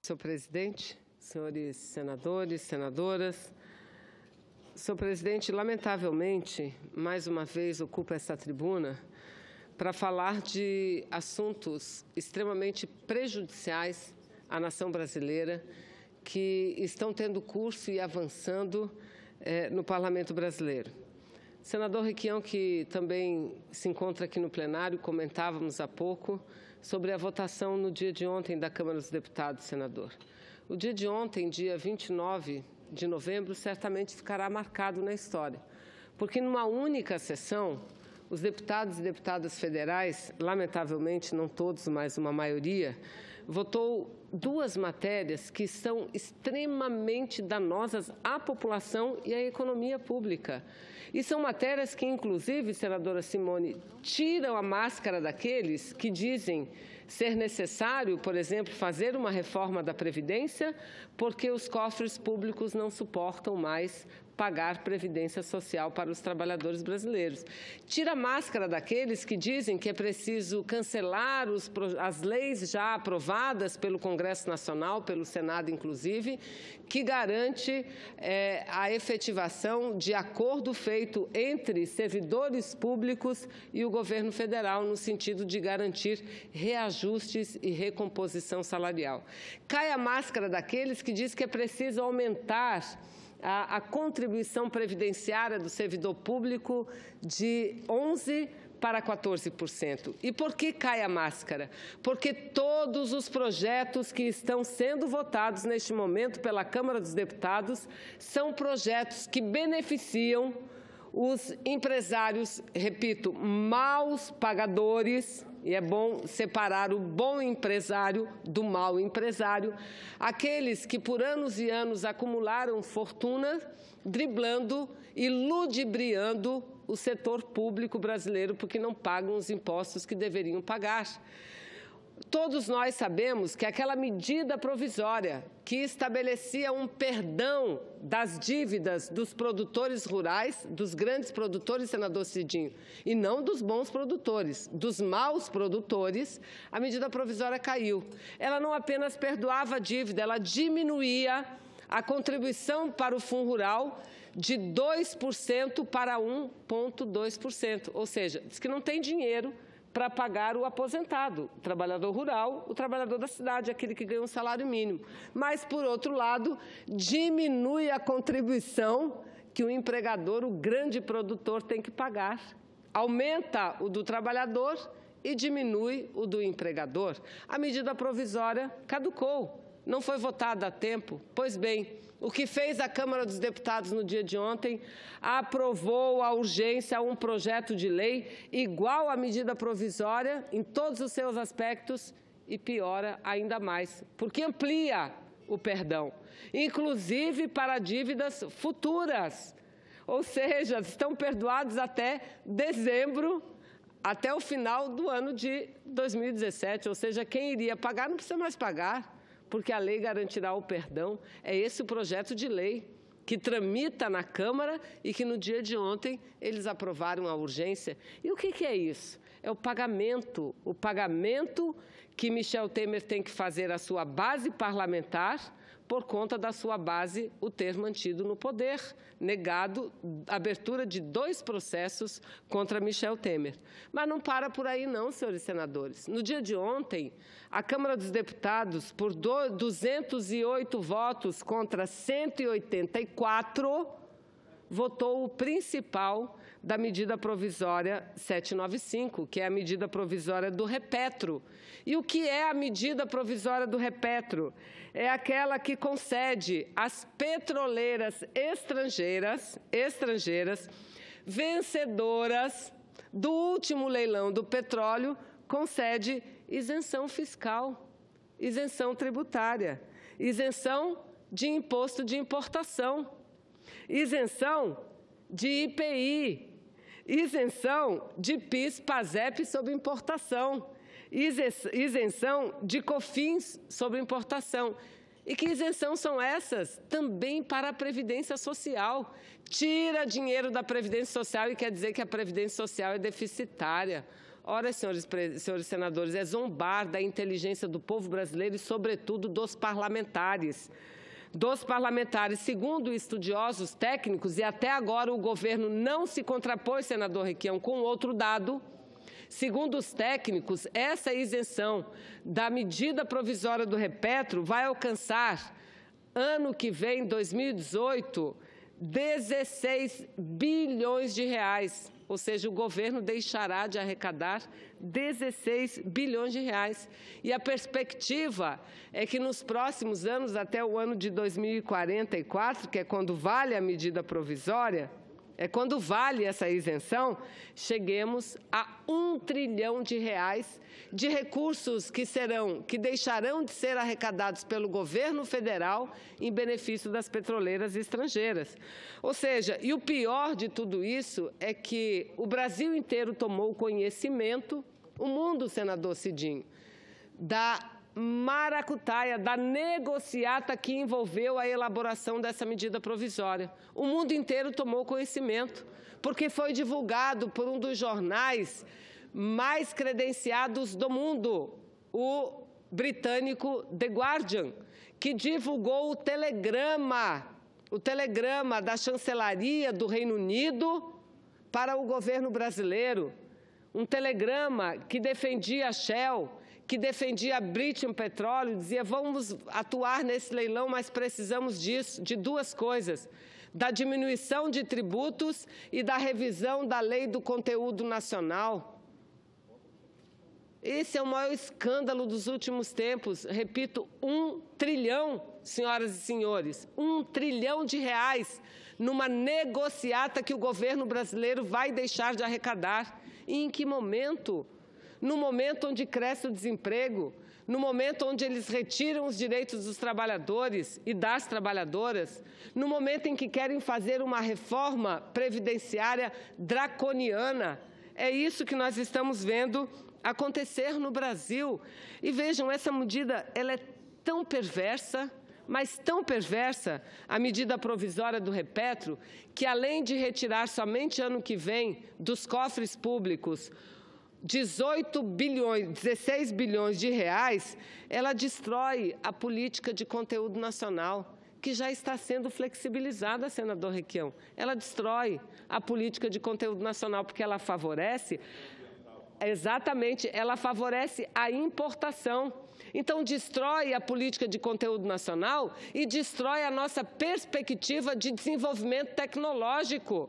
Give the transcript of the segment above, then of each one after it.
Senhor presidente, senhores senadores, senadoras. Senhor presidente, lamentavelmente, mais uma vez ocupo essa tribuna para falar de assuntos extremamente prejudiciais à nação brasileira que estão tendo curso e avançando no Parlamento brasileiro. Senador Requião, que também se encontra aqui no plenário, comentávamos há pouco sobre a votação no dia de ontem da Câmara dos Deputados, senador. O dia de ontem, dia 29 de novembro, certamente ficará marcado na história, porque numa única sessão, os deputados e deputadas federais, lamentavelmente não todos, mas uma maioria, votou duas matérias que são extremamente danosas à população e à economia pública. E são matérias que, inclusive, senadora Simone, tiram a máscara daqueles que dizem ser necessário, por exemplo, fazer uma reforma da Previdência, porque os cofres públicos não suportam mais pagar previdência social para os trabalhadores brasileiros. Tira a máscara daqueles que dizem que é preciso cancelar as leis já aprovadas pelo Congresso Nacional, pelo Senado inclusive, que garante a efetivação de acordo feito entre servidores públicos e o governo federal no sentido de garantir reajustes e recomposição salarial. Cai a máscara daqueles que dizem que é preciso aumentar a contribuição previdenciária do servidor público de 11% para 14%. E por que cai a máscara? Porque todos os projetos que estão sendo votados neste momento pela Câmara dos Deputados são projetos que beneficiam os empresários, repito, maus pagadores, e é bom separar o bom empresário do mau empresário, aqueles que por anos e anos acumularam fortuna, driblando e ludibriando o setor público brasileiro porque não pagam os impostos que deveriam pagar. Todos nós sabemos que aquela medida provisória que estabelecia um perdão das dívidas dos produtores rurais, dos grandes produtores, senador Cidinho, e não dos bons produtores, dos maus produtores, a medida provisória caiu. Ela não apenas perdoava a dívida, ela diminuía a contribuição para o Fundo Rural de 2% para 1,2%, ou seja, diz que não tem dinheiro para pagar o aposentado, o trabalhador rural, o trabalhador da cidade, aquele que ganha um salário mínimo. Mas, por outro lado, diminui a contribuição que o empregador, o grande produtor, tem que pagar. Aumenta o do trabalhador e diminui o do empregador. A medida provisória caducou, não foi votada a tempo. Pois bem, o que fez a Câmara dos Deputados no dia de ontem? Aprovou a urgência um projeto de lei igual à medida provisória em todos os seus aspectos e piora ainda mais, porque amplia o perdão, inclusive para dívidas futuras. Ou seja, estão perdoados até dezembro, até o final do ano de 2017. Ou seja, quem iria pagar não precisa mais pagar, porque a lei garantirá o perdão. É esse o projeto de lei que tramita na Câmara e que no dia de ontem eles aprovaram a urgência. E o que é isso? É o pagamento que Michel Temer tem que fazer à sua base parlamentar por conta da sua base o ter mantido no poder, negado a abertura de 2 processos contra Michel Temer. Mas não para por aí não, senhores senadores. No dia de ontem, a Câmara dos Deputados, por 208 votos contra 184, votou o principal da medida provisória 795, que é a medida provisória do Repetro. E o que é a medida provisória do Repetro? É aquela que concede às petroleiras estrangeiras vencedoras do último leilão do petróleo, concede isenção fiscal, isenção tributária, isenção de imposto de importação, isenção de IPI, isenção de PIS, PASEP sobre importação, isenção de COFINS sobre importação. E que isenção são essas? Também para a Previdência Social. Tira dinheiro da Previdência Social e quer dizer que a Previdência Social é deficitária. Ora, senhores senadores, é zombar da inteligência do povo brasileiro e, sobretudo, dos parlamentares. Segundo estudiosos técnicos, e até agora o governo não se contrapôs, senador Requião, com outro dado. Segundo os técnicos, essa isenção da medida provisória do Repetro vai alcançar, ano que vem, 2018, 16 bilhões de reais. Ou seja, o governo deixará de arrecadar 16 bilhões de reais. E a perspectiva é que nos próximos anos, até o ano de 2044, que é quando vale a medida provisória, quando vale essa isenção, cheguemos a 1 trilhão de reais de recursos que deixarão de ser arrecadados pelo governo federal em benefício das petroleiras estrangeiras. Ou seja, e o pior de tudo isso é que o Brasil inteiro tomou conhecimento, o mundo, senador Cidinho, da maracutaia, da negociata que envolveu a elaboração dessa medida provisória. O mundo inteiro tomou conhecimento, porque foi divulgado por um dos jornais mais credenciados do mundo, o britânico The Guardian, que divulgou o telegrama da chancelaria do Reino Unido para o governo brasileiro. Um telegrama que defendia a Shell, que defendia a British Petroleum, dizia: vamos atuar nesse leilão, mas precisamos de duas coisas: da diminuição de tributos e da revisão da lei do conteúdo nacional. Esse é o maior escândalo dos últimos tempos. Repito, 1 trilhão, senhoras e senhores, 1 trilhão de reais numa negociata que o governo brasileiro vai deixar de arrecadar. E em que momento? No momento onde cresce o desemprego, no momento onde eles retiram os direitos dos trabalhadores e das trabalhadoras, no momento em que querem fazer uma reforma previdenciária draconiana. É isso que nós estamos vendo acontecer no Brasil. E vejam, essa medida ela é tão perversa, mas tão perversa, a medida provisória do Repetro, que além de retirar somente ano que vem dos cofres públicos 16 bilhões de reais, ela destrói a política de conteúdo nacional, que já está sendo flexibilizada, senador Requião. Ela destrói a política de conteúdo nacional, porque ela favorece, ela favorece a importação. Então, destrói a política de conteúdo nacional e destrói a nossa perspectiva de desenvolvimento tecnológico.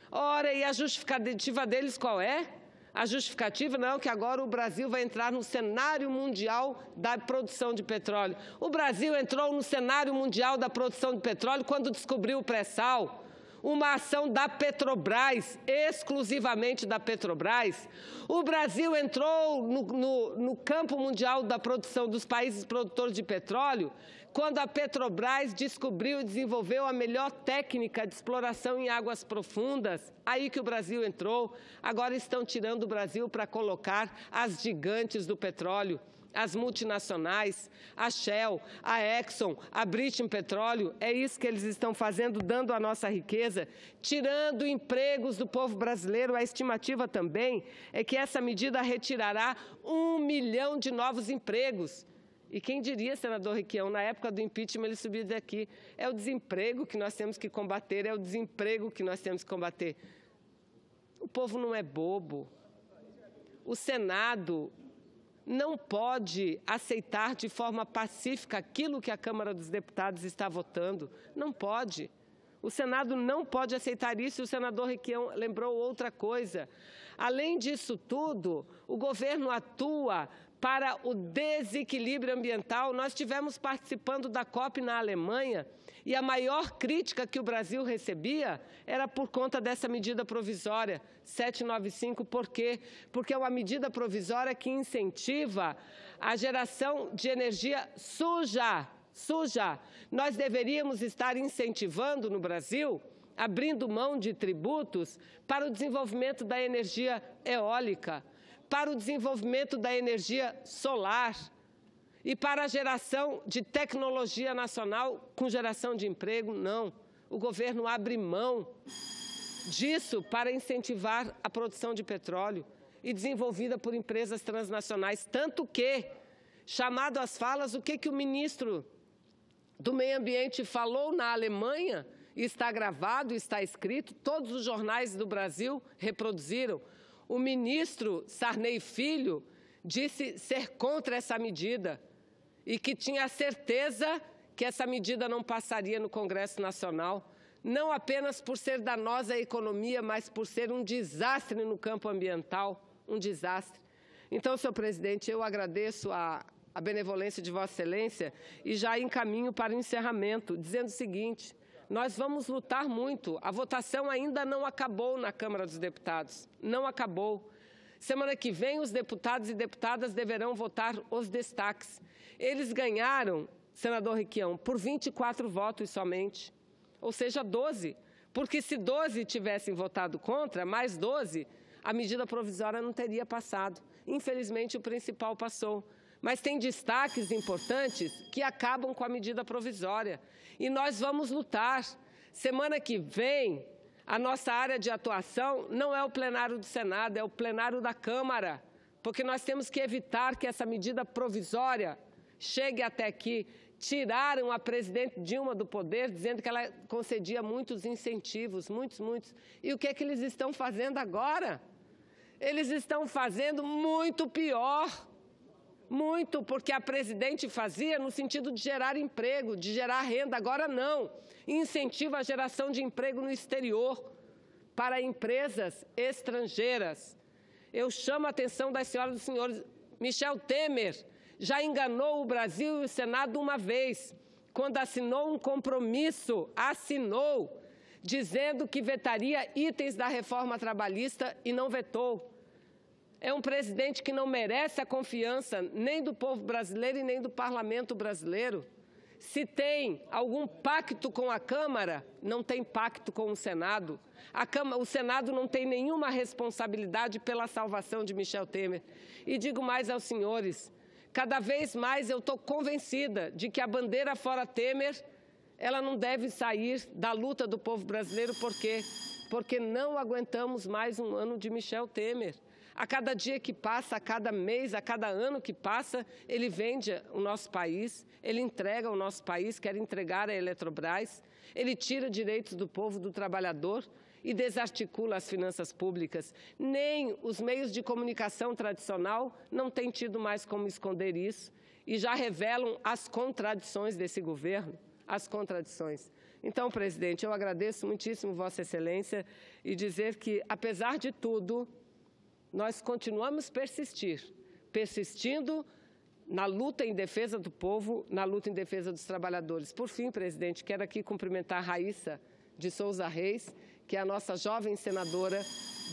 Ora, e a justificativa deles qual é? A justificativa não é que agora o Brasil vai entrar no cenário mundial da produção de petróleo. O Brasil entrou no cenário mundial da produção de petróleo quando descobriu o pré-sal. Uma ação da Petrobras, exclusivamente da Petrobras. O Brasil entrou no campo mundial da produção dos países produtores de petróleo quando a Petrobras descobriu e desenvolveu a melhor técnica de exploração em águas profundas. Aí que o Brasil entrou. Agora estão tirando o Brasil para colocar as gigantes do petróleo, as multinacionais, a Shell, a Exxon, a British Petroleum. É isso que eles estão fazendo, dando a nossa riqueza, tirando empregos do povo brasileiro. A estimativa também é que essa medida retirará 1 milhão de novos empregos. E quem diria, senador Requião, na época do impeachment ele subia daqui: é o desemprego que nós temos que combater, é o desemprego que nós temos que combater. O povo não é bobo. O Senado não pode aceitar de forma pacífica aquilo que a Câmara dos Deputados está votando. Não pode. O Senado não pode aceitar isso. E o senador Requião lembrou outra coisa. Além disso tudo, o governo atua para o desequilíbrio ambiental. Nós estivemos participando da COP na Alemanha e a maior crítica que o Brasil recebia era por conta dessa medida provisória 795. Por quê? Porque é uma medida provisória que incentiva a geração de energia suja. Nós deveríamos estar incentivando no Brasil, abrindo mão de tributos para o desenvolvimento da energia eólica, para o desenvolvimento da energia solar e para a geração de tecnologia nacional com geração de emprego. Não, o governo abre mão disso para incentivar a produção de petróleo. e desenvolvida por empresas transnacionais. Tanto que, chamado às falas, o que o ministro do Meio Ambiente falou na Alemanha, está gravado, está escrito, todos os jornais do Brasil reproduziram. O ministro Sarney Filho disse ser contra essa medida e que tinha certeza que essa medida não passaria no Congresso Nacional, não apenas por ser danosa à economia, mas por ser um desastre no campo ambiental, um desastre. Então, senhor presidente, eu agradeço a benevolência de Vossa Excelência e já encaminho para o encerramento, dizendo o seguinte: nós vamos lutar muito. A votação ainda não acabou na Câmara dos Deputados, não acabou. Semana que vem, os deputados e deputadas deverão votar os destaques. Eles ganharam, senador Requião, por 24 votos somente, ou seja, 12. Porque se 12 tivessem votado contra, mais 12, a medida provisória não teria passado. Infelizmente, o principal passou. Mas tem destaques importantes que acabam com a medida provisória. E nós vamos lutar. Semana que vem, a nossa área de atuação não é o plenário do Senado, é o plenário da Câmara, porque nós temos que evitar que essa medida provisória chegue até aqui. Tiraram a presidente Dilma do poder, dizendo que ela concedia muitos incentivos, muitos. E o que é que eles estão fazendo agora? Eles estão fazendo muito pior. Muito, porque a presidente fazia no sentido de gerar emprego, de gerar renda. Agora não. Incentiva a geração de emprego no exterior para empresas estrangeiras. Eu chamo a atenção das senhoras e dos senhores. Michel Temer já enganou o Brasil e o Senado uma vez, quando assinou um compromisso, dizendo que vetaria itens da reforma trabalhista e não vetou. É um presidente que não merece a confiança nem do povo brasileiro e nem do parlamento brasileiro. Se tem algum pacto com a Câmara, não tem pacto com o Senado. O Senado não tem nenhuma responsabilidade pela salvação de Michel Temer. E digo mais aos senhores, cada vez mais eu estou convencida de que a bandeira fora Temer, ela não deve sair da luta do povo brasileiro. Por quê? Porque não aguentamos mais um ano de Michel Temer. A cada dia que passa, a cada mês, a cada ano que passa, ele vende o nosso país, ele entrega o nosso país, quer entregar a Eletrobras, ele tira direitos do povo, do trabalhador e desarticula as finanças públicas. Nem os meios de comunicação tradicional não têm tido mais como esconder isso e já revelam as contradições desse governo, as contradições. Então, presidente, eu agradeço muitíssimo Vossa Excelência e dizer que, apesar de tudo, nós continuamos persistindo na luta em defesa do povo, na luta em defesa dos trabalhadores. Por fim, presidente, quero aqui cumprimentar a Raíssa de Souza Reis, que é a nossa jovem senadora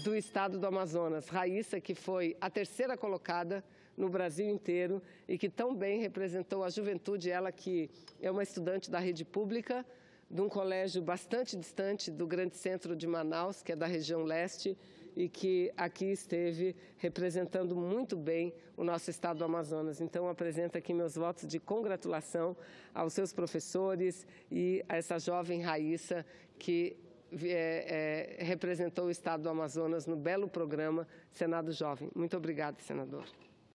do Estado do Amazonas. Raíssa, que foi a terceira colocada no Brasil inteiro e que tão bem representou a juventude, ela que é uma estudante da rede pública, de um colégio bastante distante do grande centro de Manaus, que é da região leste, e que aqui esteve representando muito bem o nosso estado do Amazonas. Então, apresento aqui meus votos de congratulação aos seus professores e a essa jovem Raíssa que representou o estado do Amazonas no belo programa Senado Jovem. Muito obrigada, senador.